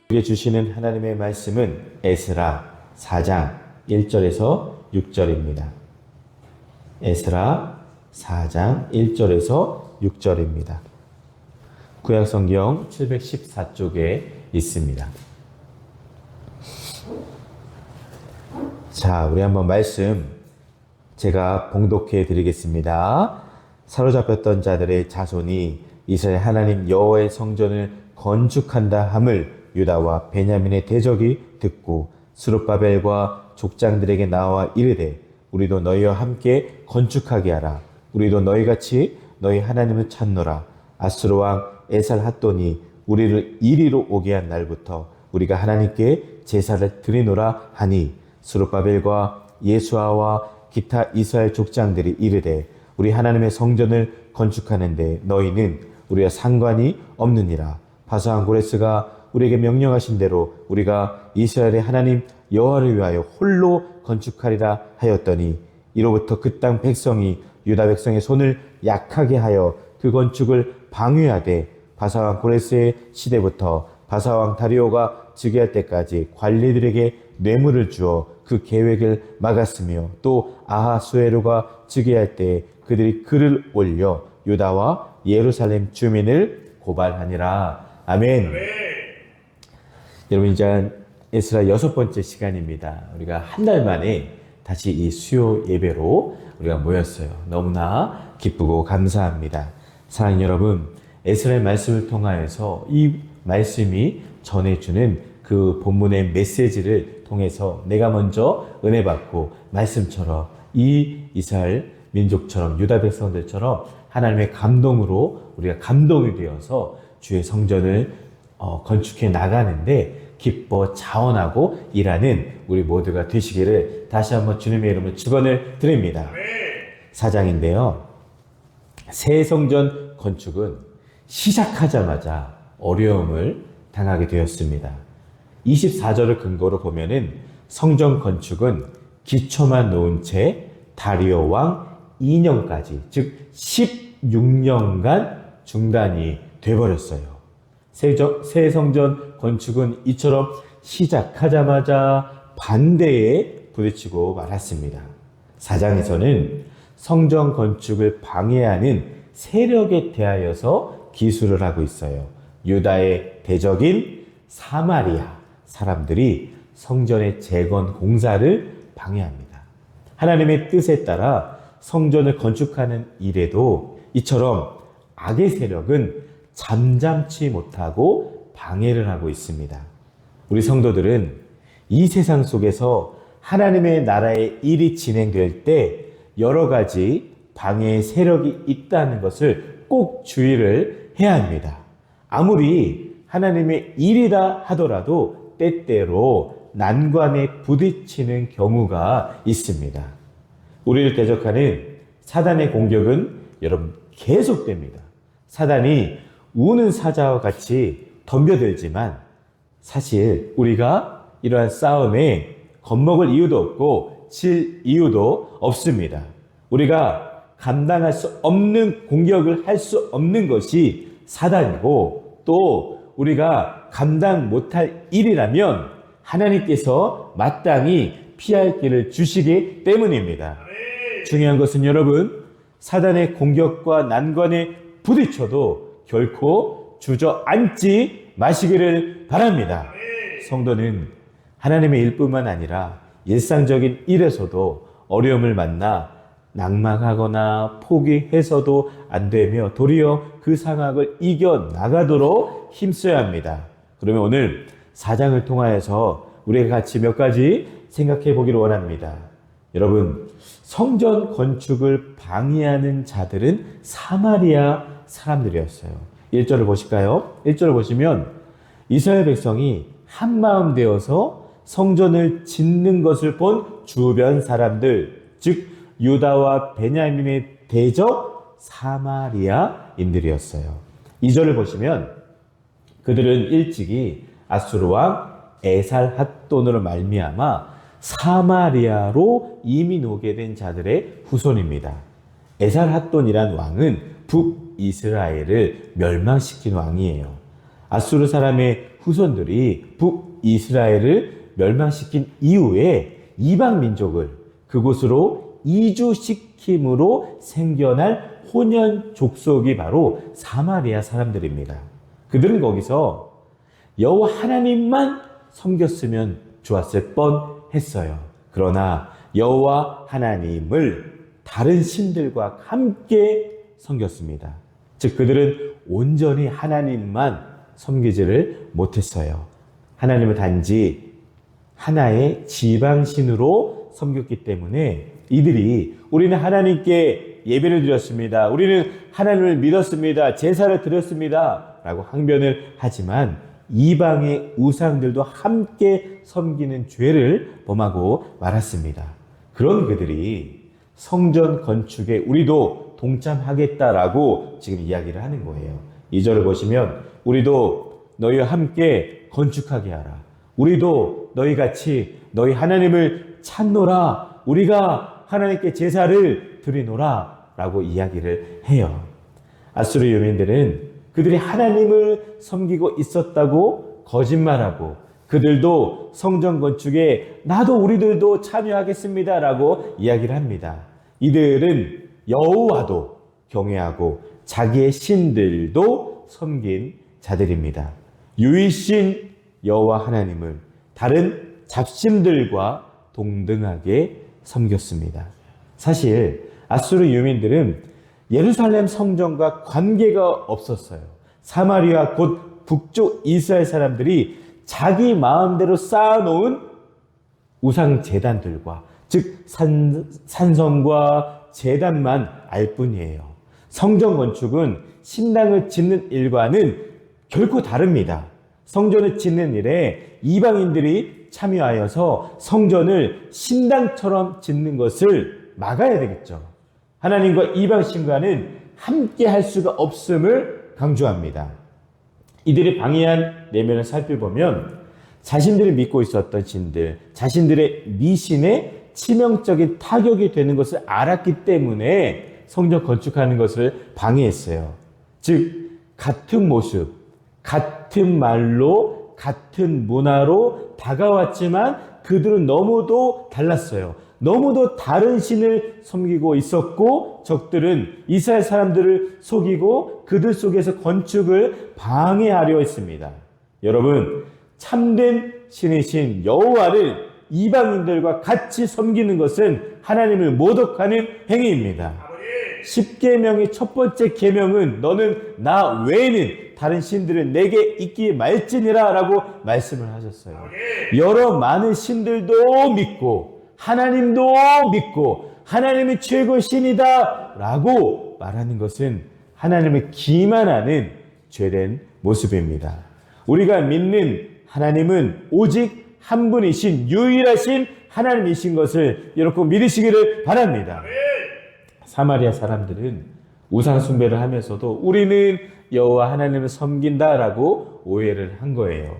우리에게 주시는 하나님의 말씀은 에스라 4장 1절에서 6절입니다. 에스라 4장 1절에서 6절입니다. 구약성경 714쪽에 있습니다. 자, 우리 한번 말씀 제가 봉독해 드리겠습니다. 사로잡혔던 자들의 자손이 이스라엘 하나님 여호와의 성전을 건축한다 함을 유다와 베냐민의 대적이 듣고 스룹바벨과 족장들에게 나와 이르되 우리도 너희와 함께 건축하게 하라. 우리도 너희같이 너희 하나님을 찾노라. 아수르 왕 에살핫돈이 우리를 이리로 오게 한 날부터 우리가 하나님께 제사를 드리노라 하니 스룹바벨과 예수아와 기타 이스라엘 족장들이 이르되 우리 하나님의 성전을 건축하는데 너희는 우리와 상관이 없느니라. 바사왕 고레스가 우리에게 명령하신 대로 우리가 이스라엘의 하나님 여호와를 위하여 홀로 건축하리라 하였더니 이로부터 그 땅 백성이 유다 백성의 손을 약하게 하여 그 건축을 방해하되 바사왕 고레스의 시대부터 바사왕 다리오가 즉위할 때까지 관리들에게 뇌물을 주어 그 계획을 막았으며 또 아하수에로가 즉위할 때 그들이 글을 올려 유다와 예루살렘 주민을 고발하니라. 아멘. 여러분, 이제 에스라 6번째 시간입니다. 우리가 한 달 만에 다시 이 수요 예배로 우리가 모였어요. 너무나 기쁘고 감사합니다. 사랑하는 여러분, 에스라의 말씀을 통하여서 이 말씀이 전해주는 그 본문의 메시지를 통해서 내가 먼저 은혜 받고 말씀처럼 이 이스라엘 민족처럼 유다 백성들처럼 하나님의 감동으로 우리가 감동이 되어서 주의 성전을 건축해 나가는데 기뻐 자원하고 일하는 우리 모두가 되시기를 다시 한번 주님의 이름으로 축원을 드립니다. 4장인데요. 새 성전 건축은 시작하자마자 어려움을 당하게 되었습니다. 24절을 근거로 보면은 성전 건축은 기초만 놓은 채 다리오 왕 2년까지, 즉 16년간 중단이 돼버렸어요. 새 성전 건축은 이처럼 시작하자마자 반대에 부딪히고 말았습니다. 4장에서는 성전 건축을 방해하는 세력에 대하여서 기술을 하고 있어요. 유다의 대적인 사마리아 사람들이 성전의 재건 공사를 방해합니다. 하나님의 뜻에 따라 성전을 건축하는 일에도 이처럼 악의 세력은 잠잠치 못하고 방해를 하고 있습니다. 우리 성도들은 이 세상 속에서 하나님의 나라의 일이 진행될 때 여러 가지 방해의 세력이 있다는 것을 꼭 주의를 해야 합니다. 아무리 하나님의 일이라 하더라도 때때로 난관에 부딪히는 경우가 있습니다. 우리를 대적하는 사단의 공격은 여러분 계속됩니다. 사단이 우는 사자와 같이 덤벼들지만 사실 우리가 이러한 싸움에 겁먹을 이유도 없고 질 이유도 없습니다. 우리가 감당할 수 없는 공격을 할 수 없는 것이 사단이고 또 우리가 감당 못할 일이라면 하나님께서 마땅히 피할 길을 주시기 때문입니다. 중요한 것은 여러분, 사단의 공격과 난관에 부딪혀도 결코 주저앉지 마시기를 바랍니다. 성도는 하나님의 일뿐만 아니라 일상적인 일에서도 어려움을 만나 낙망하거나 포기해서도 안 되며 도리어 그 상황을 이겨나가도록 힘써야 합니다. 그러면 오늘 4장을 통하여서 우리가 같이 몇 가지 생각해 보기를 원합니다. 여러분, 성전 건축을 방해하는 자들은 사마리아 사람들이었어요. 1절을 보실까요? 1절을 보시면 이스라엘 백성이 한마음 되어서 성전을 짓는 것을 본 주변 사람들, 즉 유다와 베냐민의 대적 사마리아인들이었어요. 2절을 보시면 그들은 일찍이 아수르 왕 에살핫돈으로 말미암아 사마리아로 이민 오게 된 자들의 후손입니다. 에살핫돈이란 왕은 북이스라엘을 멸망시킨 왕이에요. 아수르 사람의 후손들이 북이스라엘을 멸망시킨 이후에 이방 민족을 그곳으로 이주시킴으로 생겨날 혼연 족속이 바로 사마리아 사람들입니다. 그들은 거기서 여호와 하나님만 섬겼으면 좋았을 뻔했어요. 그러나 여호와 하나님을 다른 신들과 함께 섬겼습니다. 즉 그들은 온전히 하나님만 섬기지를 못했어요. 하나님을 단지 하나의 지방신으로 섬겼기 때문에 이들이 우리는 하나님께 예배를 드렸습니다. 우리는 하나님을 믿었습니다. 제사를 드렸습니다. 라고 항변을 하지만 이방의 우상들도 함께 섬기는 죄를 범하고 말았습니다. 그런 그들이 성전 건축에 우리도 동참하겠다라고 지금 이야기를 하는 거예요. 2절을 보시면 우리도 너희와 함께 건축하게 하라. 우리도 너희같이 너희 하나님을 찾노라. 우리가 하나님께 제사를 드리노라 라고 이야기를 해요. 아수르 유민들은 그들이 하나님을 섬기고 있었다고 거짓말하고 그들도 성전 건축에 나도 우리들도 참여하겠습니다 라고 이야기를 합니다. 이들은 여호와도 경외하고 자기의 신들도 섬긴 자들입니다. 유일신 여호와 하나님을 다른 잡신들과 동등하게 섬겼습니다. 사실 아수르 유민들은 예루살렘 성전과 관계가 없었어요. 사마리아 곧 북쪽 이스라엘 사람들이 자기 마음대로 쌓아놓은 우상 제단들과 즉 산성과 제단만 알 뿐이에요. 성전 건축은 신당을 짓는 일과는 결코 다릅니다. 성전을 짓는 일에 이방인들이 참여하여서 성전을 신당처럼 짓는 것을 막아야 되겠죠. 하나님과 이방신과는 함께 할 수가 없음을 강조합니다. 이들이 방해한 내면을 살펴보면 자신들이 믿고 있었던 신들, 자신들의 미신에 치명적인 타격이 되는 것을 알았기 때문에 성전 건축하는 것을 방해했어요. 즉 같은 모습, 같은 말로, 같은 문화로 다가왔지만 그들은 너무도 달랐어요. 너무도 다른 신을 섬기고 있었고 적들은 이스라엘 사람들을 속이고 그들 속에서 건축을 방해하려 했습니다. 여러분, 참된 신이신 여호와를 이방인들과 같이 섬기는 것은 하나님을 모독하는 행위입니다. 10계명의 첫 번째 계명은 너는 나 외에는 다른 신들은 내게 있기 말지니라 라고 말씀을 하셨어요. 여러 많은 신들도 믿고 하나님도 믿고 하나님이 최고의 신이다 라고 말하는 것은 하나님을 기만하는 죄된 모습입니다. 우리가 믿는 하나님은 오직 한 분이신 유일하신 하나님이신 것을 여러분 믿으시기를 바랍니다. 사마리아 사람들은 우상 숭배를 하면서도 우리는 여호와 하나님을 섬긴다라고 오해를 한 거예요.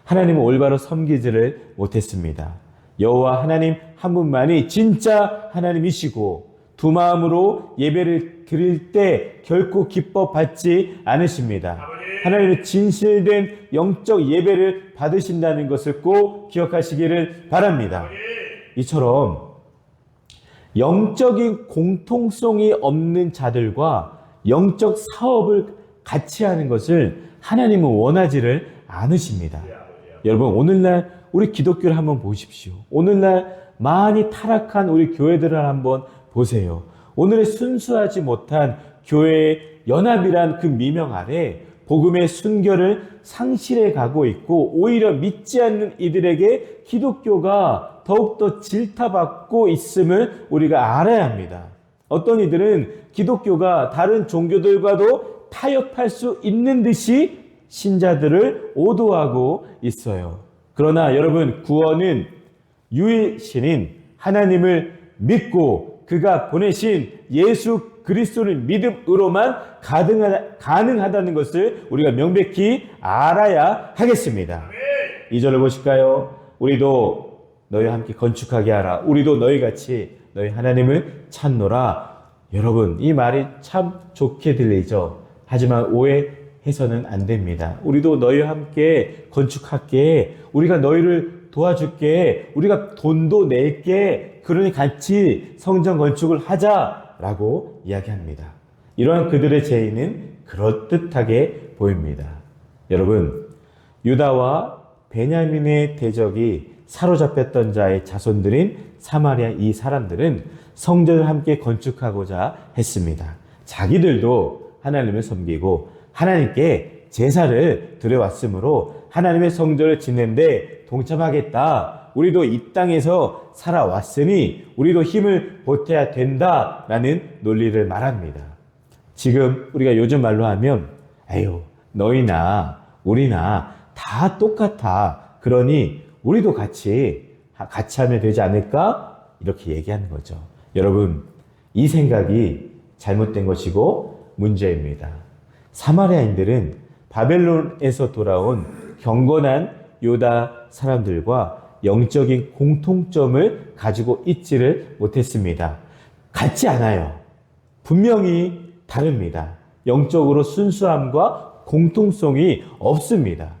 하나님을 올바로 섬기지를 못했습니다. 여호와 하나님 한 분만이 진짜 하나님이시고 두 마음으로 예배를 드릴 때 결코 기뻐 받지 않으십니다. 하나님의 진실된 영적 예배를 받으신다는 것을 꼭 기억하시기를 바랍니다. 이처럼 영적인 공통성이 없는 자들과 영적 사업을 같이 하는 것을 하나님은 원하지를 않으십니다. 여러분, 오늘날 우리 기독교를 한번 보십시오. 오늘날 많이 타락한 우리 교회들을 한번 보세요. 오늘의 순수하지 못한 교회의 연합이란 그 미명 아래 복음의 순결을 상실해 가고 있고 오히려 믿지 않는 이들에게 기독교가 더욱더 질타받고 있음을 우리가 알아야 합니다. 어떤 이들은 기독교가 다른 종교들과도 타협할 수 있는 듯이 신자들을 오도하고 있어요. 그러나 여러분, 구원은 유일신인 하나님을 믿고 그가 보내신 예수 그리스도를 믿음으로만 가능하다는 것을 우리가 명백히 알아야 하겠습니다. 2절을 보실까요? 우리도 너희와 함께 건축하게 하라. 우리도 너희같이 너희 하나님을 찾노라. 여러분, 이 말이 참 좋게 들리죠. 하지만 오해 해서는 안 됩니다. 우리도 너희와 함께 건축할게. 우리가 너희를 도와줄게. 우리가 돈도 낼게. 그러니 같이 성전 건축을 하자라고 이야기합니다. 이러한 그들의 제의는 그럴듯하게 보입니다. 여러분, 유다와 베냐민의 대적이 사로잡혔던 자의 자손들인 사마리아 이 사람들은 성전을 함께 건축하고자 했습니다. 자기들도 하나님을 섬기고 하나님께 제사를 드려왔으므로 하나님의 성전을 짓는데 동참하겠다. 우리도 이 땅에서 살아왔으니 우리도 힘을 보태야 된다라는 논리를 말합니다. 지금 우리가 요즘 말로 하면 에휴, 너희나 우리나 다 똑같아. 그러니 우리도 같이 하면 되지 않을까? 이렇게 얘기하는 거죠. 여러분, 이 생각이 잘못된 것이고 문제입니다. 사마리아인들은 바벨론에서 돌아온 경건한 유다 사람들과 영적인 공통점을 가지고 있지를 못했습니다. 같지 않아요. 분명히 다릅니다. 영적으로 순수함과 공통성이 없습니다.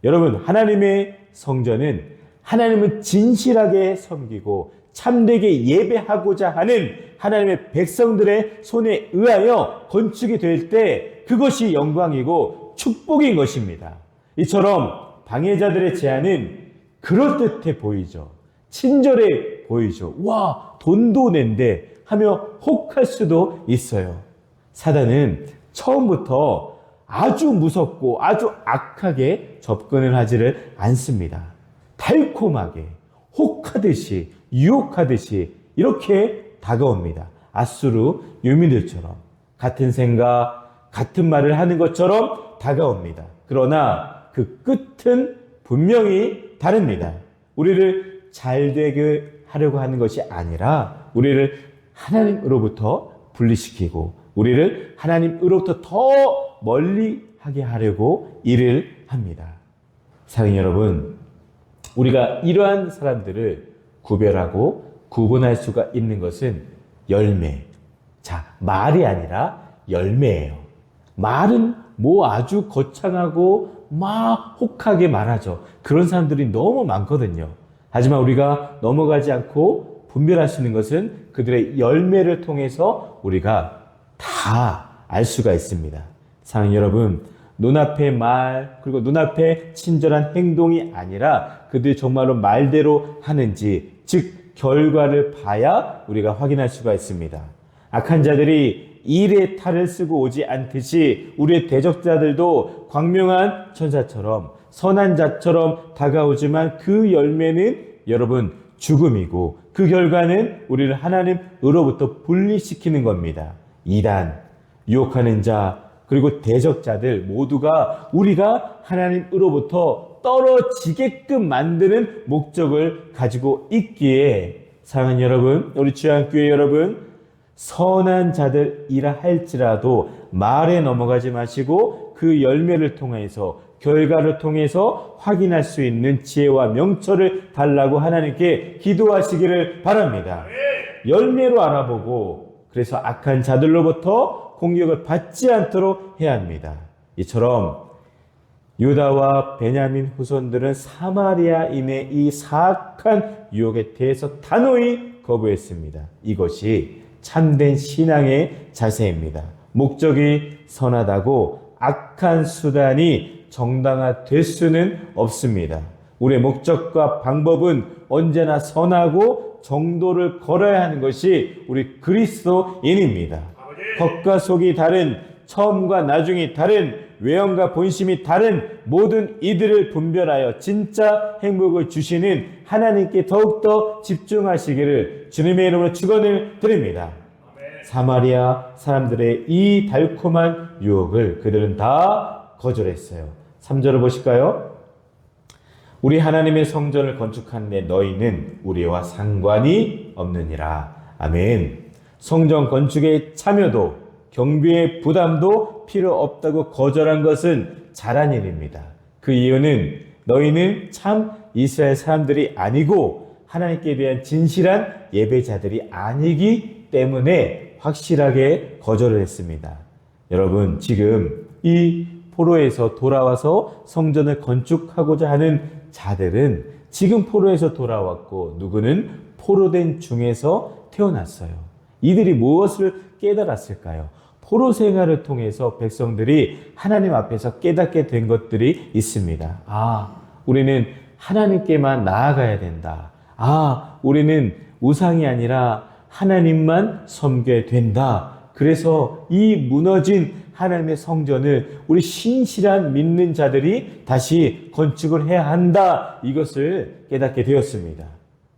여러분, 하나님의 성전은 하나님을 진실하게 섬기고 참되게 예배하고자 하는 하나님의 백성들의 손에 의하여 건축이 될 때 그것이 영광이고 축복인 것입니다. 이처럼 방해자들의 제안은 그럴듯해 보이죠. 친절해 보이죠. 와, 돈도 낸대 하며 혹할 수도 있어요. 사단은 처음부터 아주 무섭고 아주 악하게 접근을 하지를 않습니다. 달콤하게, 혹하듯이, 유혹하듯이 이렇게 다가옵니다. 아수르 유민들처럼 같은 생각, 같은 말을 하는 것처럼 다가옵니다. 그러나 그 끝은 분명히 다릅니다. 우리를 잘되게 하려고 하는 것이 아니라 우리를 하나님으로부터 분리시키고 우리를 하나님으로부터 더 멀리하게 하려고 일을 합니다. 사랑하는 여러분, 우리가 이러한 사람들을 구별하고 구분할 수가 있는 것은 열매. 자, 말이 아니라 열매예요. 말은 뭐 아주 거창하고 막 혹하게 말하죠. 그런 사람들이 너무 많거든요. 하지만 우리가 넘어가지 않고 분별할 수 있는 것은 그들의 열매를 통해서 우리가 다 알 수가 있습니다. 사랑하는 여러분, 눈앞의 말 그리고 눈앞의 친절한 행동이 아니라 그들이 정말로 말대로 하는지, 즉 결과를 봐야 우리가 확인할 수가 있습니다. 악한 자들이 일에 탈을 쓰고 오지 않듯이 우리의 대적자들도 광명한 천사처럼 선한 자처럼 다가오지만 그 열매는 여러분 죽음이고 그 결과는 우리를 하나님으로부터 분리시키는 겁니다. 이단, 유혹하는 자, 그리고 대적자들 모두가 우리가 하나님으로부터 떨어지게끔 만드는 목적을 가지고 있기에 사랑하는 여러분, 우리 주양교회 여러분, 선한 자들이라 할지라도 말에 넘어가지 마시고 그 열매를 통해서 결과를 통해서 확인할 수 있는 지혜와 명철을 달라고 하나님께 기도하시기를 바랍니다. 열매로 알아보고 그래서 악한 자들로부터 공격을 받지 않도록 해야 합니다. 이처럼 유다와 베냐민 후손들은 사마리아인의 이 사악한 유혹에 대해서 단호히 거부했습니다. 이것이 참된 신앙의 자세입니다. 목적이 선하다고 악한 수단이 정당화될 수는 없습니다. 우리의 목적과 방법은 언제나 선하고 정도를 걸어야 하는 것이 우리 그리스도인입니다. 겉과 속이 다른, 처음과 나중이 다른, 외형과 본심이 다른 모든 이들을 분별하여 진짜 행복을 주시는 하나님께 더욱더 집중하시기를 주님의 이름으로 축원을 드립니다. 사마리아 사람들의 이 달콤한 유혹을 그들은 다 거절했어요. 3절을 보실까요? 우리 하나님의 성전을 건축하는데 너희는 우리와 상관이 없느니라. 아멘. 성전 건축에 참여도 경비의 부담도 필요 없다고 거절한 것은 잘한 일입니다. 그 이유는 너희는 참 이스라엘 사람들이 아니고 하나님께 대한 진실한 예배자들이 아니기 때문에 확실하게 거절을 했습니다. 여러분, 지금 이 포로에서 돌아와서 성전을 건축하고자 하는 자들은 지금 포로에서 돌아왔고 누구는 포로된 중에서 태어났어요. 이들이 무엇을 깨달았을까요? 포로 생활을 통해서 백성들이 하나님 앞에서 깨닫게 된 것들이 있습니다. 우리는 하나님께만 나아가야 된다. 우리는 우상이 아니라 하나님만 섬겨야 된다. 그래서 이 무너진 하나님의 성전을 우리 신실한 믿는 자들이 다시 건축을 해야 한다. 이것을 깨닫게 되었습니다.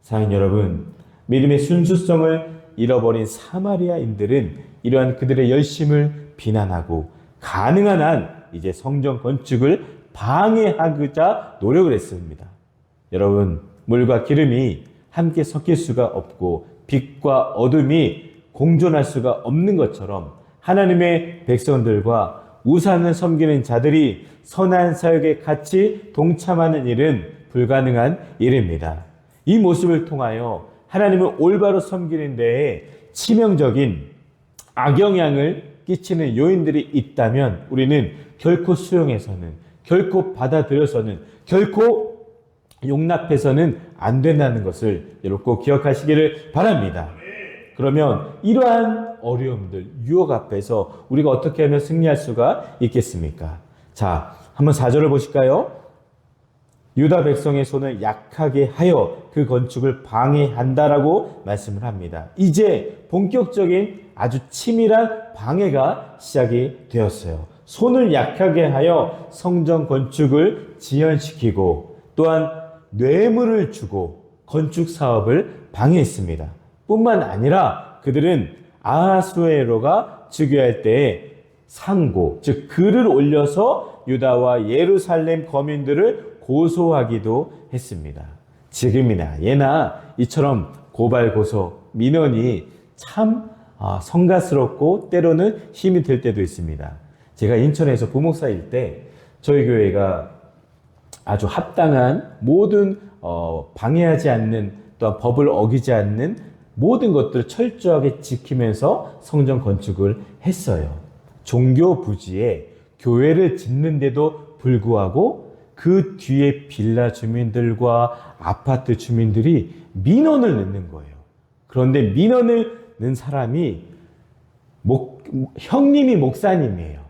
사랑하는 여러분, 믿음의 순수성을 잃어버린 사마리아인들은 이러한 그들의 열심을 비난하고 가능한 한 이제 성전 건축을 방해하고자 노력을 했습니다. 여러분, 물과 기름이 함께 섞일 수가 없고 빛과 어둠이 공존할 수가 없는 것처럼 하나님의 백성들과 우상을 섬기는 자들이 선한 사역에 같이 동참하는 일은 불가능한 일입니다. 이 모습을 통하여 하나님을 올바로 섬기는 데에 치명적인 악영향을 끼치는 요인들이 있다면 우리는 결코 수용해서는, 결코 받아들여서는, 결코 용납해서는 안 된다는 것을 여러분 꼭 기억하시기를 바랍니다. 그러면 이러한 어려움들, 유혹 앞에서 우리가 어떻게 하면 승리할 수가 있겠습니까? 자, 한번 4절을 보실까요? 유다 백성의 손을 약하게 하여 그 건축을 방해한다라고 말씀을 합니다. 이제 본격적인 아주 치밀한 방해가 시작이 되었어요. 손을 약하게 하여 성전 건축을 지연시키고 또한 뇌물을 주고 건축 사업을 방해했습니다. 뿐만 아니라 그들은 아하수에로가 즉위할 때에 상고, 즉 글을 올려서 유다와 예루살렘 거민들을 고소하기도 했습니다. 지금이나 예나 이처럼 고발 고소, 민원이 참 성가스럽고 때로는 힘이 들 때도 있습니다. 제가 인천에서 부목사일 때 저희 교회가 아주 합당한 모든 방해하지 않는 또한 법을 어기지 않는 모든 것들을 철저하게 지키면서 성전 건축을 했어요. 종교 부지에 교회를 짓는데도 불구하고 그 뒤에 빌라 주민들과 아파트 주민들이 민원을 넣는 거예요. 그런데 민원을 넣은 사람이 형님이 목사님이에요.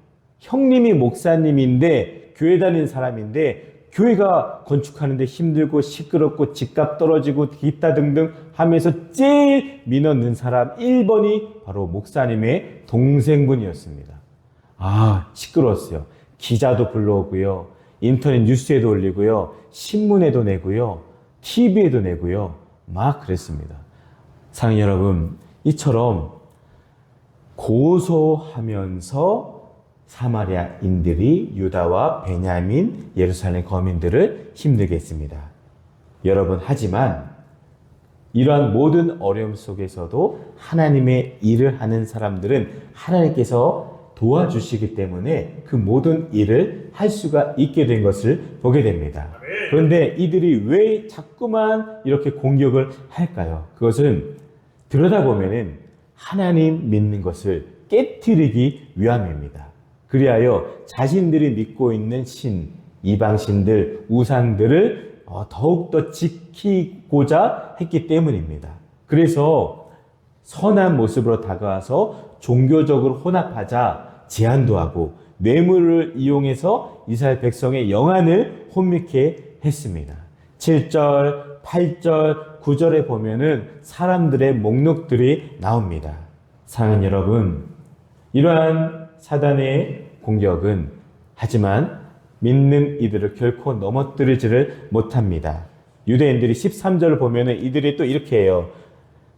형님이 목사님인데 교회 다니는 사람인데 교회가 건축하는데 힘들고 시끄럽고 집값 떨어지고 기타 등등 하면서 제일 민원 넣은 사람 1번이 바로 목사님의 동생분이었습니다. 시끄러웠어요. 기자도 불러오고요. 인터넷 뉴스에도 올리고요. 신문에도 내고요. TV에도 내고요. 막 그랬습니다. 사랑하는 여러분, 이처럼 고소하면서 사마리아인들이 유다와 베냐민, 예루살렘 거민들을 힘들게 했습니다. 여러분, 하지만 이러한 모든 어려움 속에서도 하나님의 일을 하는 사람들은 하나님께서 도와주시기 때문에 그 모든 일을 할 수가 있게 된 것을 보게 됩니다. 그런데 이들이 왜 자꾸만 이렇게 공격을 할까요? 그것은 들여다보면은 하나님 믿는 것을 깨트리기 위함입니다. 그리하여 자신들이 믿고 있는 신, 이방신들, 우상들을 더욱더 지키고자 했기 때문입니다. 그래서 선한 모습으로 다가와서 종교적으로 혼합하자 제안도 하고 뇌물을 이용해서 이스라엘 백성의 영안을 혼미케 했습니다. 7절, 8절, 9절에 보면은 사람들의 목록들이 나옵니다. 사랑하는 여러분, 이러한 사단의 공격은 하지만 믿는 이들을 결코 넘어뜨리지를 못합니다. 유대인들이 13절을 보면은 이들이 또 이렇게 해요.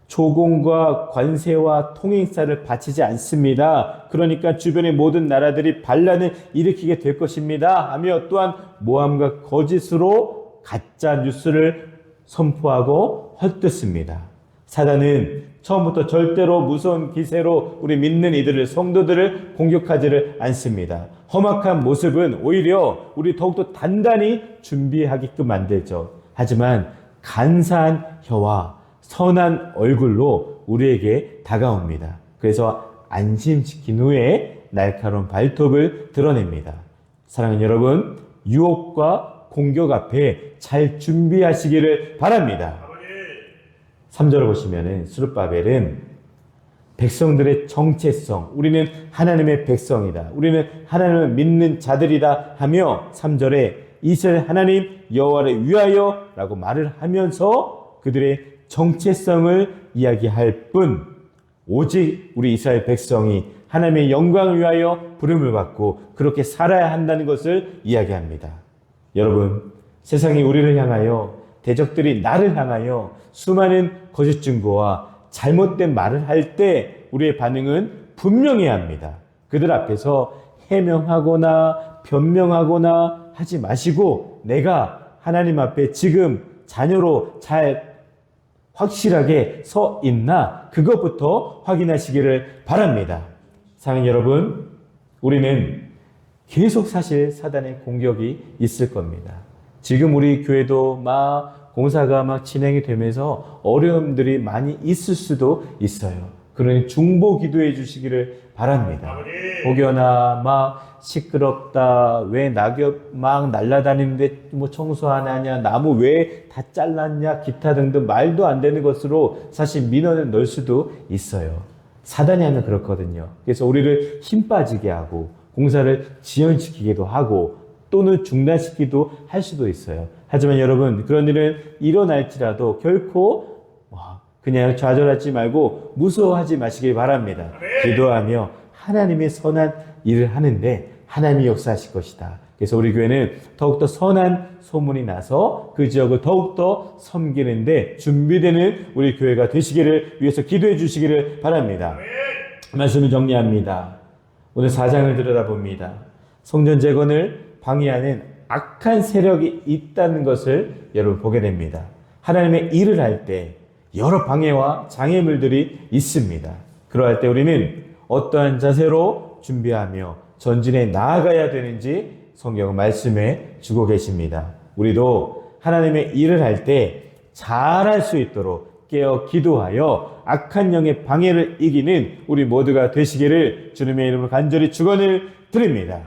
조공과 관세와 통행사를 바치지 않습니다. 그러니까 주변의 모든 나라들이 반란을 일으키게 될 것입니다. 하며 또한 모함과 거짓으로 가짜 뉴스를 선포하고 헛듣습니다. 사단은 처음부터 절대로 무서운 기세로 우리 믿는 이들을, 성도들을 공격하지를 않습니다. 험악한 모습은 오히려 우리 더욱더 단단히 준비하게끔 만들죠. 하지만 간사한 혀와 선한 얼굴로 우리에게 다가옵니다. 그래서 안심시킨 후에 날카로운 발톱을 드러냅니다. 사랑하는 여러분, 유혹과 공격 앞에 잘 준비하시기를 바랍니다. 3절을 보시면은 스룹바벨은 백성들의 정체성, 우리는 하나님의 백성이다, 우리는 하나님을 믿는 자들이다 하며 3절에 이스라엘 하나님 여호와를 위하여 라고 말을 하면서 그들의 정체성을 이야기할 뿐, 오직 우리 이스라엘 백성이 하나님의 영광을 위하여 부름을 받고 그렇게 살아야 한다는 것을 이야기합니다. 여러분, 세상이 우리를 향하여, 대적들이 나를 향하여 수많은 거짓 증거와 잘못된 말을 할 때 우리의 반응은 분명해야 합니다. 그들 앞에서 해명하거나 변명하거나 하지 마시고 내가 하나님 앞에 지금 자녀로 잘 확실하게 서 있나 그것부터 확인하시기를 바랍니다. 사랑하는 여러분, 우리는 계속 사실 사단의 공격이 있을 겁니다. 지금 우리 교회도 공사가 진행이 되면서 어려움들이 많이 있을 수도 있어요. 그러니 중보 기도해 주시기를 바랍니다. 혹여나 시끄럽다, 왜 낙엽 날아다니는데 청소 안 하냐, 나무 왜 다 잘랐냐, 기타 등등 말도 안 되는 것으로 사실 민원을 넣을 수도 있어요. 사단이 하면 그렇거든요. 그래서 우리를 힘 빠지게 하고 공사를 지연시키기도 하고 또는 중단시키기도 할 수도 있어요. 하지만 여러분, 그런 일은 일어날지라도 결코 그냥 좌절하지 말고 무서워하지 마시길 바랍니다. 기도하며 하나님의 선한 일을 하는데 하나님이 역사하실 것이다. 그래서 우리 교회는 더욱더 선한 소문이 나서 그 지역을 더욱더 섬기는데 준비되는 우리 교회가 되시기를 위해서 기도해 주시기를 바랍니다. 말씀을 정리합니다. 오늘 4장을 들여다봅니다. 성전 재건을 방해하는 악한 세력이 있다는 것을 여러분 보게 됩니다. 하나님의 일을 할 때 여러 방해와 장애물들이 있습니다. 그러할 때 우리는 어떠한 자세로 준비하며 전진해 나아가야 되는지 성경은 말씀해 주고 계십니다. 우리도 하나님의 일을 할 때 잘할 수 있도록 깨어 기도하여 악한 영의 방해를 이기는 우리 모두가 되시기를 주님의 이름으로 간절히 축원을 드립니다.